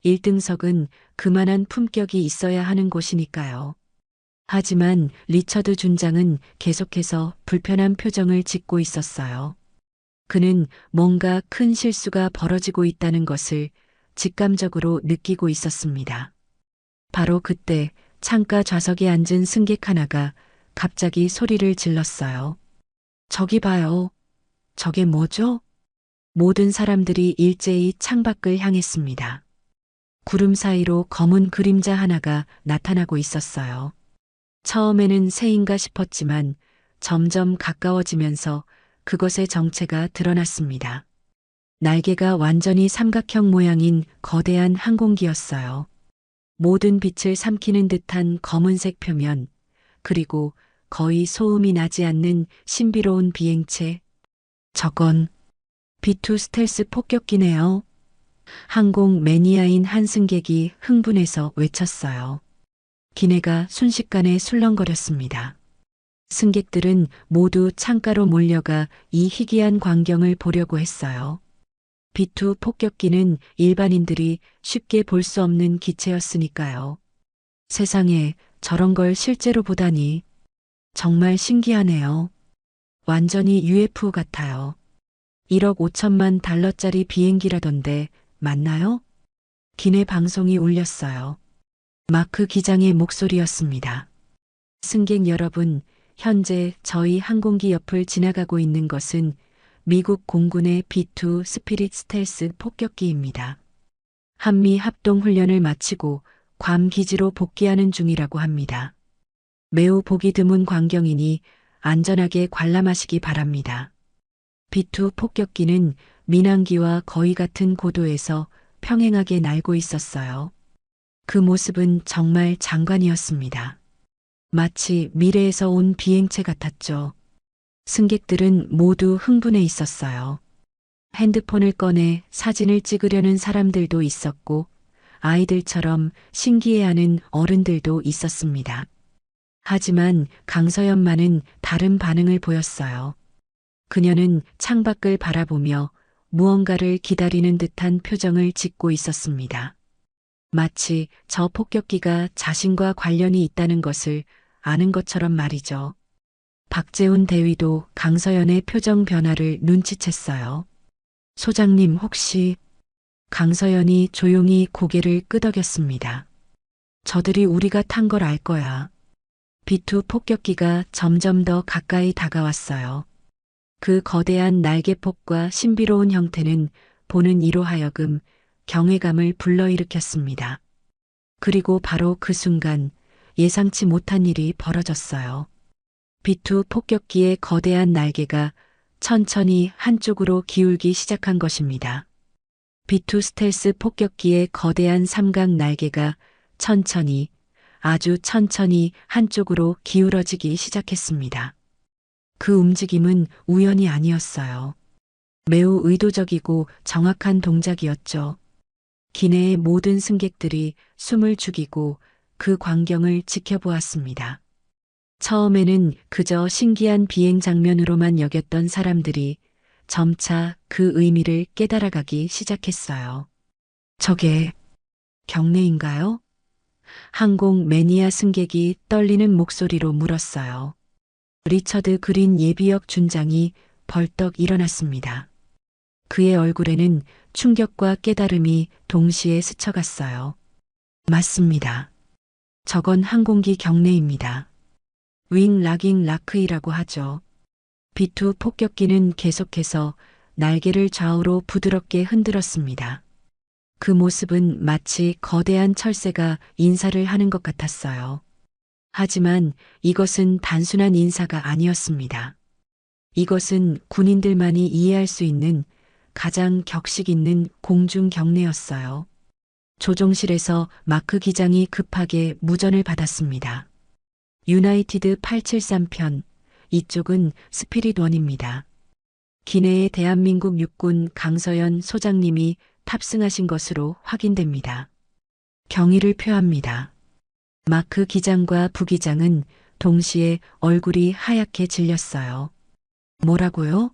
1등석은 그만한 품격이 있어야 하는 곳이니까요. 하지만 리처드 준장은 계속해서 불편한 표정을 짓고 있었어요. 그는 뭔가 큰 실수가 벌어지고 있다는 것을 직감적으로 느끼고 있었습니다. 바로 그때 창가 좌석에 앉은 승객 하나가 갑자기 소리를 질렀어요. 저기 봐요. 저게 뭐죠? 모든 사람들이 일제히 창밖을 향했습니다. 구름 사이로 검은 그림자 하나가 나타나고 있었어요. 처음에는 새인가 싶었지만 점점 가까워지면서 그것의 정체가 드러났습니다. 날개가 완전히 삼각형 모양인 거대한 항공기였어요. 모든 빛을 삼키는 듯한 검은색 표면, 그리고 거의 소음이 나지 않는 신비로운 비행체. 저건 B2 스텔스 폭격기네요. 항공 매니아인 한 승객이 흥분해서 외쳤어요. 기내가 순식간에 술렁거렸습니다. 승객들은 모두 창가로 몰려가 이 희귀한 광경을 보려고 했어요. B2 폭격기는 일반인들이 쉽게 볼 수 없는 기체였으니까요. 세상에 저런 걸 실제로 보다니 정말 신기하네요. 완전히 UFO 같아요. 1억 5천만 달러짜리 비행기라던데 맞나요? 기내 방송이 울렸어요. 마크 기장의 목소리였습니다. 승객 여러분, 현재 저희 항공기 옆을 지나가고 있는 것은 미국 공군의 B2 스피릿 스텔스 폭격기입니다. 한미 합동 훈련을 마치고 괌 기지로 복귀하는 중이라고 합니다. 매우 보기 드문 광경이니 안전하게 관람하시기 바랍니다. B2 폭격기는 민항기와 거의 같은 고도에서 평행하게 날고 있었어요. 그 모습은 정말 장관이었습니다. 마치 미래에서 온 비행체 같았죠. 승객들은 모두 흥분해 있었어요. 핸드폰을 꺼내 사진을 찍으려는 사람들도 있었고, 아이들처럼 신기해하는 어른들도 있었습니다. 하지만 강서연만은 다른 반응을 보였어요. 그녀는 창밖을 바라보며 무언가를 기다리는 듯한 표정을 짓고 있었습니다. 마치 저 폭격기가 자신과 관련이 있다는 것을 아는 것처럼 말이죠. 박재훈 대위도 강서연의 표정 변화를 눈치챘어요. 소장님 혹시... 강서연이 조용히 고개를 끄덕였습니다. 저들이 우리가 탄 걸 알 거야. B2 폭격기가 점점 더 가까이 다가왔어요. 그 거대한 날개폭과 신비로운 형태는 보는 이로 하여금 경외감을 불러일으켰습니다. 그리고 바로 그 순간 예상치 못한 일이 벌어졌어요. B2 폭격기의 거대한 날개가 천천히 한쪽으로 기울기 시작한 것입니다. B2 스텔스 폭격기의 거대한 삼각 날개가 천천히, 아주 천천히 한쪽으로 기울어지기 시작했습니다. 그 움직임은 우연이 아니었어요. 매우 의도적이고 정확한 동작이었죠. 기내의 모든 승객들이 숨을 죽이고 그 광경을 지켜보았습니다. 처음에는 그저 신기한 비행 장면으로만 여겼던 사람들이 점차 그 의미를 깨달아가기 시작했어요. 저게 경례인가요? 항공 매니아 승객이 떨리는 목소리로 물었어요. 리처드 그린 예비역 준장이 벌떡 일어났습니다. 그의 얼굴에는 충격과 깨달음이 동시에 스쳐갔어요. 맞습니다. 저건 항공기 경례입니다. 윙 락잉 라크이라고 하죠. B2 폭격기는 계속해서 날개를 좌우로 부드럽게 흔들었습니다. 그 모습은 마치 거대한 철새가 인사를 하는 것 같았어요. 하지만 이것은 단순한 인사가 아니었습니다. 이것은 군인들만이 이해할 수 있는 가장 격식 있는 공중 경례였어요. 조종실에서 마크 기장이 급하게 무전을 받았습니다. 유나이티드 873편, 이쪽은 스피릿원입니다. 기내의 대한민국 육군 강서연 소장님이 탑승하신 것으로 확인됩니다. 경의를 표합니다. 마크 기장과 부기장은 동시에 얼굴이 하얗게 질렸어요. 뭐라고요?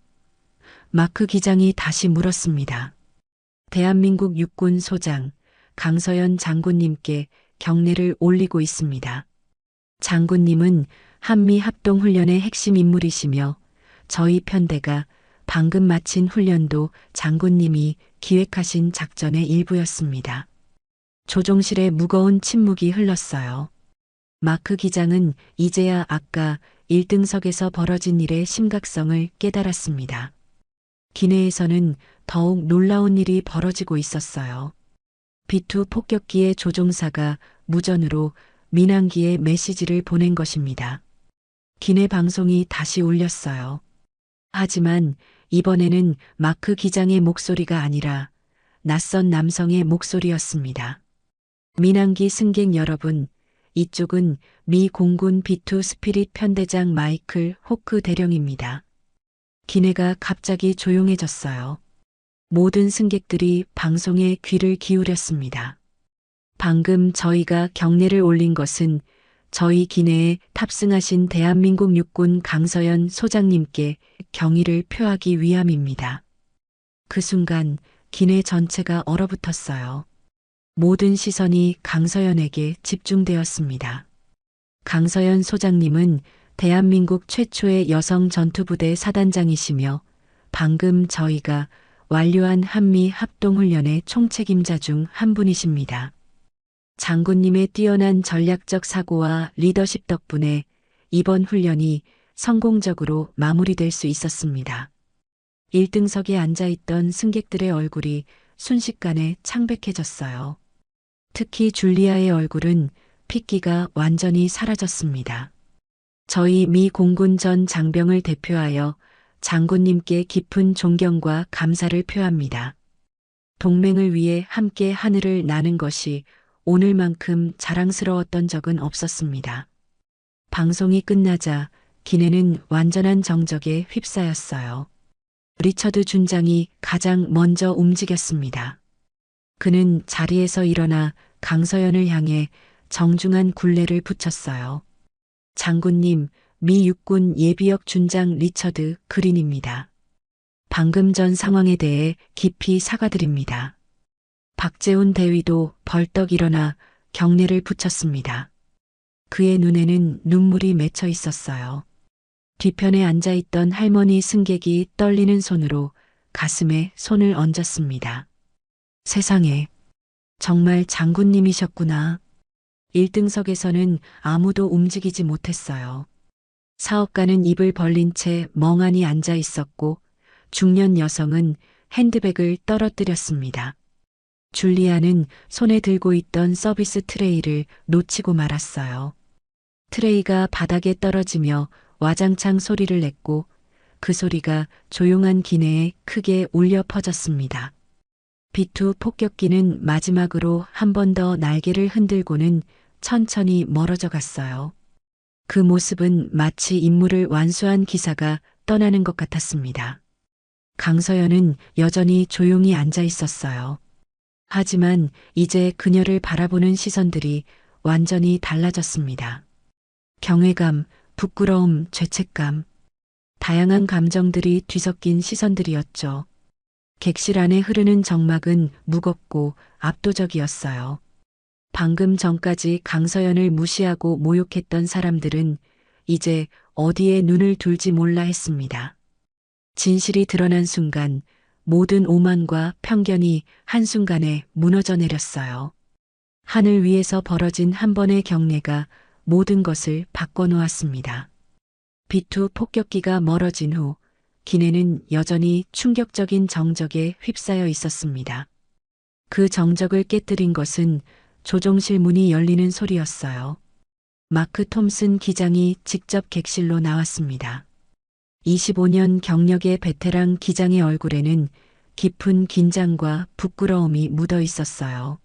마크 기장이 다시 물었습니다. 대한민국 육군 소장 강서연 장군님께 경례를 올리고 있습니다. 장군님은 한미 합동훈련의 핵심 인물이시며 저희 편대가 방금 마친 훈련도 장군님이 기획하신 작전의 일부였습니다. 조종실에 무거운 침묵이 흘렀어요. 마크 기장은 이제야 아까 1등석에서 벌어진 일의 심각성을 깨달았습니다. 기내에서는 더욱 놀라운 일이 벌어지고 있었어요. B2 폭격기의 조종사가 무전으로 민항기에 메시지를 보낸 것입니다. 기내 방송이 다시 울렸어요. 하지만 이번에는 마크 기장의 목소리가 아니라 낯선 남성의 목소리였습니다. 민항기 승객 여러분, 이쪽은 미 공군 B2 스피릿 편대장 마이클 호크 대령입니다. 기내가 갑자기 조용해졌어요. 모든 승객들이 방송에 귀를 기울였습니다. 방금 저희가 경례를 올린 것은 저희 기내에 탑승하신 대한민국 육군 강서연 소장님께 경의를 표하기 위함입니다. 그 순간 기내 전체가 얼어붙었어요. 모든 시선이 강서연에게 집중되었습니다. 강서연 소장님은 대한민국 최초의 여성 전투부대 사단장이시며 방금 저희가 완료한 한미 합동훈련의 총책임자 중 한 분이십니다. 장군님의 뛰어난 전략적 사고와 리더십 덕분에 이번 훈련이 성공적으로 마무리될 수 있었습니다. 1등석에 앉아있던 승객들의 얼굴이 순식간에 창백해졌어요. 특히 줄리아의 얼굴은 핏기가 완전히 사라졌습니다. 저희 미 공군 전 장병을 대표하여 장군님께 깊은 존경과 감사를 표합니다. 동맹을 위해 함께 하늘을 나는 것이 오늘만큼 자랑스러웠던 적은 없었습니다. 방송이 끝나자 기내는 완전한 정적에 휩싸였어요. 리처드 준장이 가장 먼저 움직였습니다. 그는 자리에서 일어나 강서연을 향해 정중한 굴레를 붙였어요. 장군님, 미 육군 예비역 준장 리처드 그린입니다. 방금 전 상황에 대해 깊이 사과드립니다. 박재훈 대위도 벌떡 일어나 경례를 붙였습니다. 그의 눈에는 눈물이 맺혀 있었어요. 뒤편에 앉아있던 할머니 승객이 떨리는 손으로 가슴에 손을 얹었습니다. 세상에, 정말 장군님이셨구나. 1등석에서는 아무도 움직이지 못했어요. 사업가는 입을 벌린 채 멍하니 앉아 있었고 중년 여성은 핸드백을 떨어뜨렸습니다. 줄리아는 손에 들고 있던 서비스 트레이를 놓치고 말았어요. 트레이가 바닥에 떨어지며 와장창 소리를 냈고 그 소리가 조용한 기내에 크게 울려 퍼졌습니다. B2 폭격기는 마지막으로 한 번 더 날개를 흔들고는 천천히 멀어져 갔어요. 그 모습은 마치 임무를 완수한 기사가 떠나는 것 같았습니다. 강서연은 여전히 조용히 앉아 있었어요. 하지만 이제 그녀를 바라보는 시선들이 완전히 달라졌습니다. 경외감, 부끄러움, 죄책감, 다양한 감정들이 뒤섞인 시선들이었죠. 객실 안에 흐르는 정막은 무겁고 압도적이었어요. 방금 전까지 강서연을 무시하고 모욕했던 사람들은 이제 어디에 눈을 둘지 몰라 했습니다. 진실이 드러난 순간 모든 오만과 편견이 한순간에 무너져 내렸어요. 하늘 위에서 벌어진 한 번의 경례가 모든 것을 바꿔놓았습니다. 비투 폭격기가 멀어진 후 기내는 여전히 충격적인 정적에 휩싸여 있었습니다. 그 정적을 깨뜨린 것은 조종실 문이 열리는 소리였어요. 마크 톰슨 기장이 직접 객실로 나왔습니다. 25년 경력의 베테랑 기장의 얼굴에는 깊은 긴장과 부끄러움이 묻어 있었어요.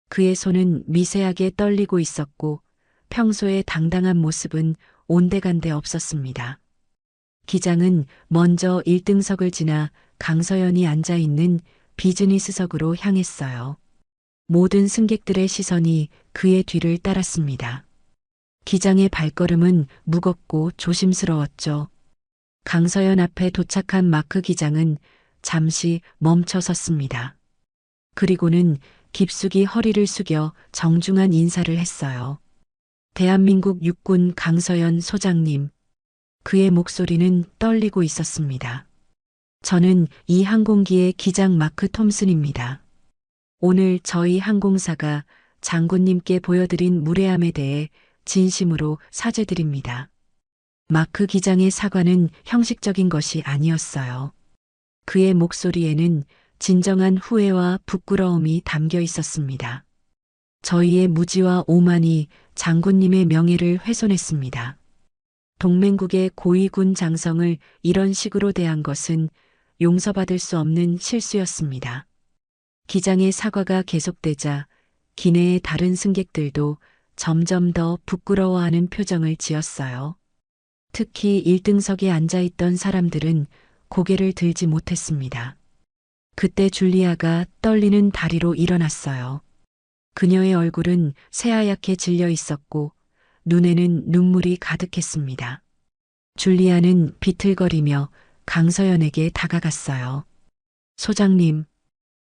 그의 손은 미세하게 떨리고 있었고 평소의 당당한 모습은 온데간데 없었습니다. 기장은 먼저 1등석을 지나 강서연이 앉아 있는 비즈니스석으로 향했어요. 모든 승객들의 시선이 그의 뒤를 따랐습니다. 기장의 발걸음은 무겁고 조심스러웠죠. 강서연 앞에 도착한 마크 기장은 잠시 멈춰 섰습니다. 그리고는 깊숙이 허리를 숙여 정중한 인사를 했어요. 대한민국 육군 강서연 소장님. 그의 목소리는 떨리고 있었습니다. 저는 이 항공기의 기장 마크 톰슨입니다. 오늘 저희 항공사가 장군님께 보여드린 무례함에 대해 진심으로 사죄드립니다. 마크 기장의 사과는 형식적인 것이 아니었어요. 그의 목소리에는 진정한 후회와 부끄러움이 담겨 있었습니다. 저희의 무지와 오만이 장군님의 명예를 훼손했습니다. 동맹국의 고위군 장성을 이런 식으로 대한 것은 용서받을 수 없는 실수였습니다. 기장의 사과가 계속되자 기내의 다른 승객들도 점점 더 부끄러워하는 표정을 지었어요. 특히 1등석에 앉아있던 사람들은 고개를 들지 못했습니다. 그때 줄리아가 떨리는 다리로 일어났어요. 그녀의 얼굴은 새하얗게 질려 있었고 눈에는 눈물이 가득했습니다. 줄리아는 비틀거리며 강서연에게 다가갔어요. 소장님,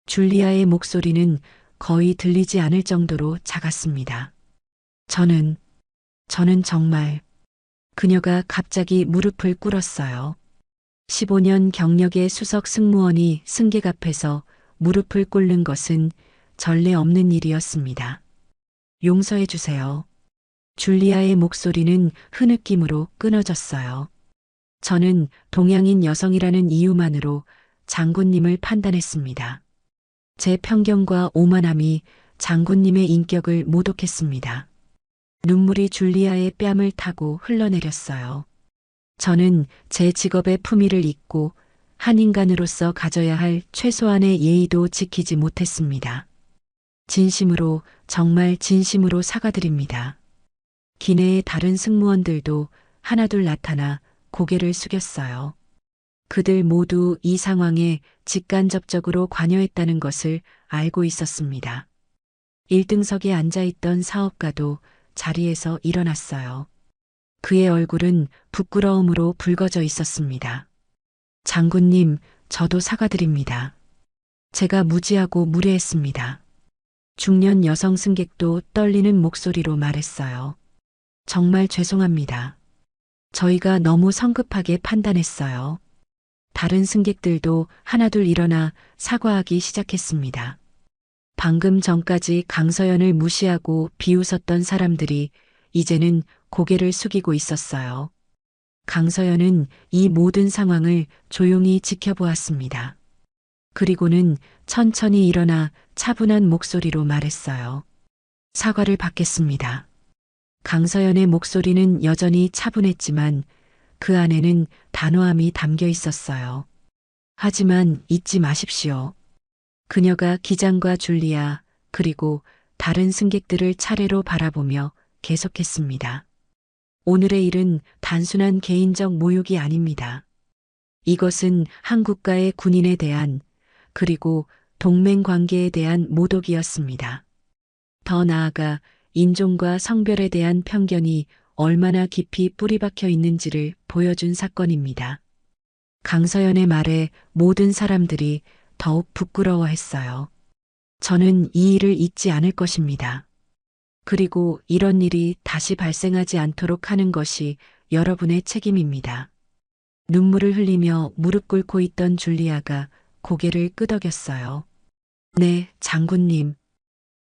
줄리아의 목소리는 거의 들리지 않을 정도로 작았습니다. 저는 정말 그녀가 갑자기 무릎을 꿇었어요. 15년 경력의 수석 승무원이 승객 앞에서 무릎을 꿇는 것은 전례 없는 일이었습니다. 용서해 주세요. 줄리아의 목소리는 흐느낌으로 끊어졌어요. 저는 동양인 여성이라는 이유만으로 장군님을 판단했습니다. 제 편견과 오만함이 장군님의 인격을 모독했습니다. 눈물이 줄리아의 뺨을 타고 흘러내렸어요. 저는 제 직업의 품위를 잊고 한 인간으로서 가져야 할 최소한의 예의도 지키지 못했습니다. 진심으로, 정말 진심으로 사과드립니다. 기내의 다른 승무원들도 하나둘 나타나 고개를 숙였어요. 그들 모두 이 상황에 직간접적으로 관여했다는 것을 알고 있었습니다. 1등석에 앉아있던 사업가도 자리에서 일어났어요. 그의 얼굴은 부끄러움으로 붉어져 있었습니다. 장군님, 저도 사과드립니다. 제가 무지하고 무례했습니다. 중년 여성 승객도 떨리는 목소리로 말했어요. 정말 죄송합니다. 저희가 너무 성급하게 판단했어요. 다른 승객들도 하나둘 일어나 사과하기 시작했습니다. 방금 전까지 강서연을 무시하고 비웃었던 사람들이 이제는 고개를 숙이고 있었어요. 강서연은 이 모든 상황을 조용히 지켜보았습니다. 그리고는 천천히 일어나 차분한 목소리로 말했어요. 사과를 받겠습니다. 강서연의 목소리는 여전히 차분했지만 그 안에는 단호함이 담겨 있었어요. 하지만 잊지 마십시오. 그녀가 기장과 줄리아 그리고 다른 승객들을 차례로 바라보며 계속했습니다. 오늘의 일은 단순한 개인적 모욕이 아닙니다. 이것은 한 국가의 군인에 대한 그리고 동맹 관계에 대한 모독이었습니다. 더 나아가 인종과 성별에 대한 편견이 얼마나 깊이 뿌리박혀 있는지를 보여준 사건입니다. 강서연의 말에 모든 사람들이 더욱 부끄러워했어요. 저는 이 일을 잊지 않을 것입니다. 그리고 이런 일이 다시 발생하지 않도록 하는 것이 여러분의 책임입니다. 눈물을 흘리며 무릎 꿇고 있던 줄리아가 고개를 끄덕였어요. 네, 장군님.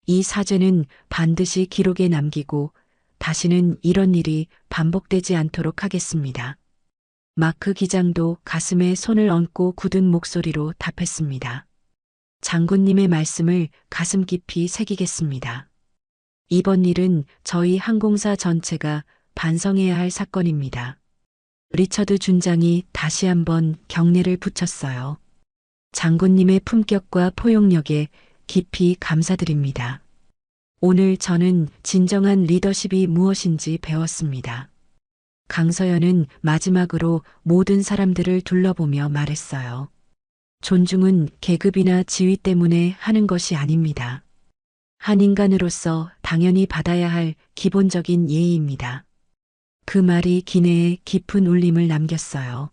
이 사죄는 반드시 기록에 남기고 다시는 이런 일이 반복되지 않도록 하겠습니다. 마크 기장도 가슴에 손을 얹고 굳은 목소리로 답했습니다. 장군님의 말씀을 가슴 깊이 새기겠습니다. 이번 일은 저희 항공사 전체가 반성해야 할 사건입니다. 리처드 준장이 다시 한번 경례를 붙였어요. 장군님의 품격과 포용력에 깊이 감사드립니다. 오늘 저는 진정한 리더십이 무엇인지 배웠습니다. 강서연은 마지막으로 모든 사람들을 둘러보며 말했어요. 존중은 계급이나 지위 때문에 하는 것이 아닙니다. 한 인간으로서 당연히 받아야 할 기본적인 예의입니다. 그 말이 기내에 깊은 울림을 남겼어요.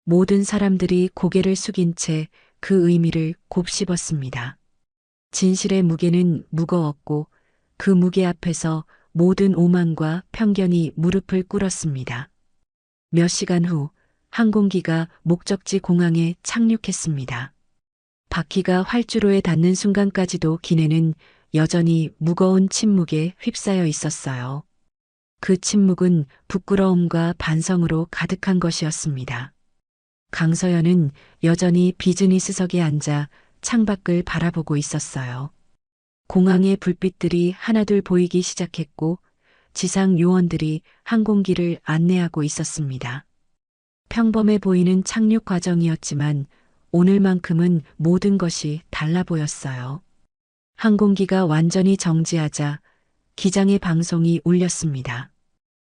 모든 사람들이 고개를 숙인 채 그 의미를 곱씹었습니다. 진실의 무게는 무거웠고 그 무게 앞에서 모든 오만과 편견이 무릎을 꿇었습니다. 몇 시간 후 항공기가 목적지 공항에 착륙했습니다. 바퀴가 활주로에 닿는 순간까지도 기내는 여전히 무거운 침묵에 휩싸여 있었어요. 그 침묵은 부끄러움과 반성으로 가득한 것이었습니다. 강서연은 여전히 비즈니스석에 앉아 창밖을 바라보고 있었어요. 공항의 불빛들이 하나둘 보이기 시작했고 지상 요원들이 항공기를 안내하고 있었습니다. 평범해 보이는 착륙 과정이었지만 오늘만큼은 모든 것이 달라 보였어요. 항공기가 완전히 정지하자 기장의 방송이 울렸습니다.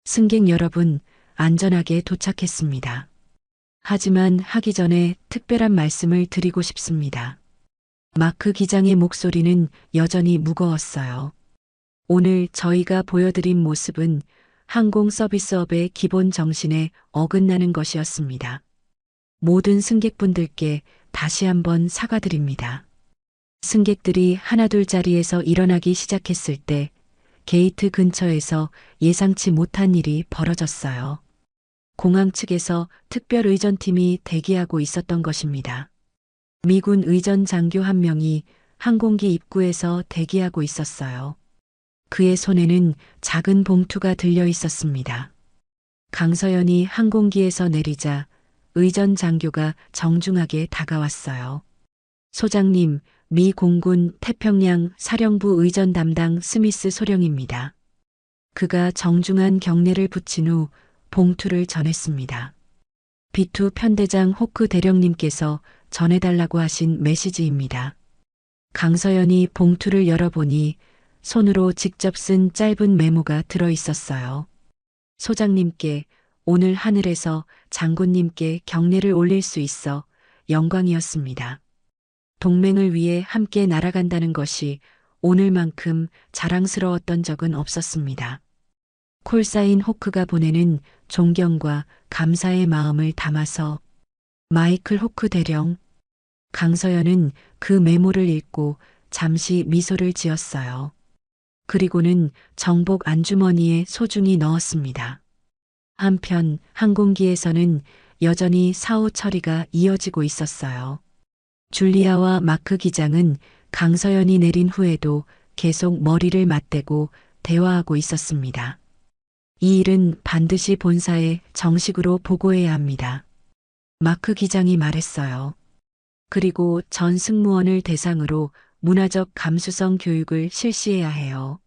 승객 여러분, 안전하게 도착했습니다. 하지만 하기 전에 특별한 말씀을 드리고 싶습니다. 마크 기장의 목소리는 여전히 무거웠어요. 오늘 저희가 보여드린 모습은 항공 서비스업의 기본 정신에 어긋나는 것이었습니다. 모든 승객분들께 다시 한번 사과드립니다. 승객들이 하나둘 자리에서 일어나기 시작했을 때 게이트 근처에서 예상치 못한 일이 벌어졌어요. 공항 측에서 특별 의전팀이 대기하고 있었던 것입니다. 미군 의전 장교 한 명이 항공기 입구에서 대기하고 있었어요. 그의 손에는 작은 봉투가 들려 있었습니다. 강서연이 항공기에서 내리자 의전 장교가 정중하게 다가왔어요. 소장님, 미 공군 태평양 사령부 의전 담당 스미스 소령입니다. 그가 정중한 경례를 붙인 후 봉투를 전했습니다. B2 편대장 호크 대령님께서 전해달라고 하신 메시지입니다. 강서연이 봉투를 열어보니 손으로 직접 쓴 짧은 메모가 들어 있었어요. 소장님께 오늘 하늘에서 장군님께 경례를 올릴 수 있어 영광이었습니다. 동맹을 위해 함께 날아간다는 것이 오늘만큼 자랑스러웠던 적은 없었습니다. 콜사인 호크가 보내는 존경과 감사의 마음을 담아서 마이클 호크 대령. 강서연은 그 메모를 읽고 잠시 미소를 지었어요. 그리고는 정복 안주머니에 소중히 넣었습니다. 한편 항공기에서는 여전히 사후 처리가 이어지고 있었어요. 줄리아와 마크 기장은 강서연이 내린 후에도 계속 머리를 맞대고 대화하고 있었습니다. 이 일은 반드시 본사에 정식으로 보고해야 합니다. 마크 기장이 말했어요. 그리고 전 승무원을 대상으로 문화적 감수성 교육을 실시해야 해요.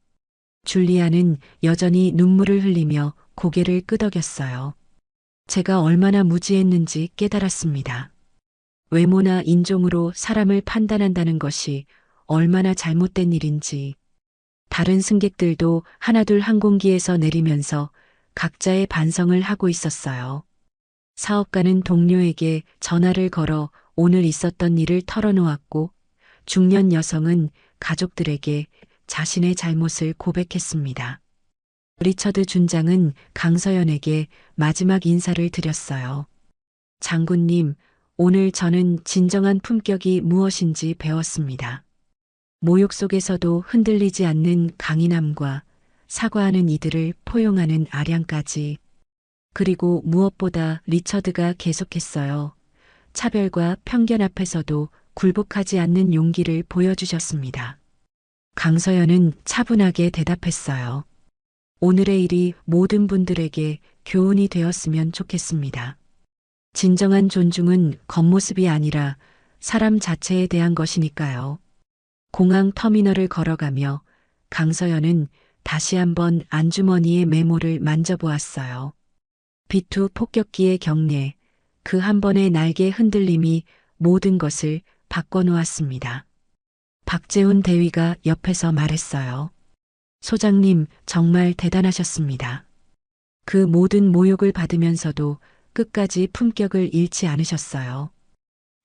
줄리아는 여전히 눈물을 흘리며 고개를 끄덕였어요. 제가 얼마나 무지했는지 깨달았습니다. 외모나 인종으로 사람을 판단한다는 것이 얼마나 잘못된 일인지. 다른 승객들도 하나둘 항공기에서 내리면서 각자의 반성을 하고 있었어요. 사업가는 동료에게 전화를 걸어 오늘 있었던 일을 털어놓았고 중년 여성은 가족들에게 자신의 잘못을 고백했습니다. 리처드 준장은 강서연에게 마지막 인사를 드렸어요. 장군님, 오늘 저는 진정한 품격이 무엇인지 배웠습니다. 모욕 속에서도 흔들리지 않는 강인함과 사과하는 이들을 포용하는 아량까지. 그리고 무엇보다 리처드가 계속했어요. 차별과 편견 앞에서도 굴복하지 않는 용기를 보여주셨습니다. 강서연은 차분하게 대답했어요. 오늘의 일이 모든 분들에게 교훈이 되었으면 좋겠습니다. 진정한 존중은 겉모습이 아니라 사람 자체에 대한 것이니까요. 공항 터미널을 걸어가며 강서연은 다시 한번 안주머니의 메모를 만져보았어요. B2 폭격기의 경례, 그 한 번의 날개 흔들림이 모든 것을 바꿔놓았습니다. 박재훈 대위가 옆에서 말했어요. 소장님, 정말 대단하셨습니다. 그 모든 모욕을 받으면서도 끝까지 품격을 잃지 않으셨어요.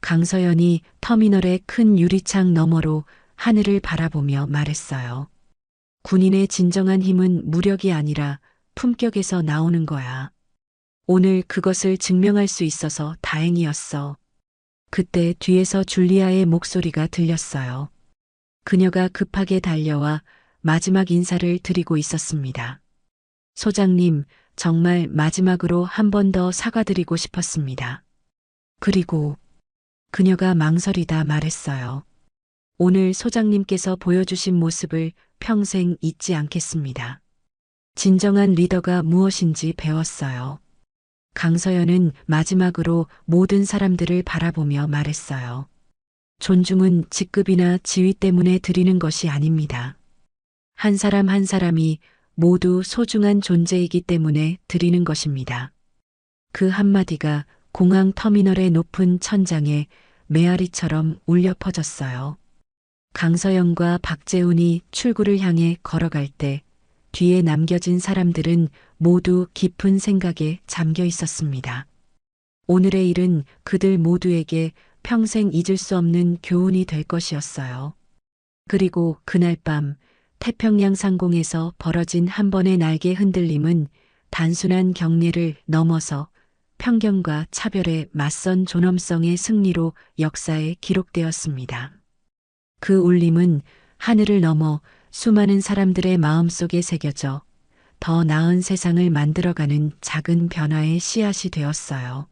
강서연이 터미널의 큰 유리창 너머로 하늘을 바라보며 말했어요. 군인의 진정한 힘은 무력이 아니라 품격에서 나오는 거야. 오늘 그것을 증명할 수 있어서 다행이었어. 그때 뒤에서 줄리아의 목소리가 들렸어요. 그녀가 급하게 달려와 마지막 인사를 드리고 있었습니다. 소장님, 정말 마지막으로 한 번 더 사과드리고 싶었습니다. 그리고 그녀가 망설이다 말했어요. 오늘 소장님께서 보여주신 모습을 평생 잊지 않겠습니다. 진정한 리더가 무엇인지 배웠어요. 강서연은 마지막으로 모든 사람들을 바라보며 말했어요. 존중은 직급이나 지위 때문에 드리는 것이 아닙니다. 한 사람 한 사람이 모두 소중한 존재이기 때문에 드리는 것입니다. 그 한마디가 공항 터미널의 높은 천장에 메아리처럼 울려 퍼졌어요. 강서영과 박재훈이 출구를 향해 걸어갈 때 뒤에 남겨진 사람들은 모두 깊은 생각에 잠겨 있었습니다. 오늘의 일은 그들 모두에게 평생 잊을 수 없는 교훈이 될 것이었어요. 그리고 그날 밤 태평양 상공에서 벌어진 한 번의 날개 흔들림은 단순한 경례를 넘어서 편견과 차별에 맞선 존엄성의 승리로 역사에 기록되었습니다. 그 울림은 하늘을 넘어 수많은 사람들의 마음속에 새겨져 더 나은 세상을 만들어가는 작은 변화의 씨앗이 되었어요.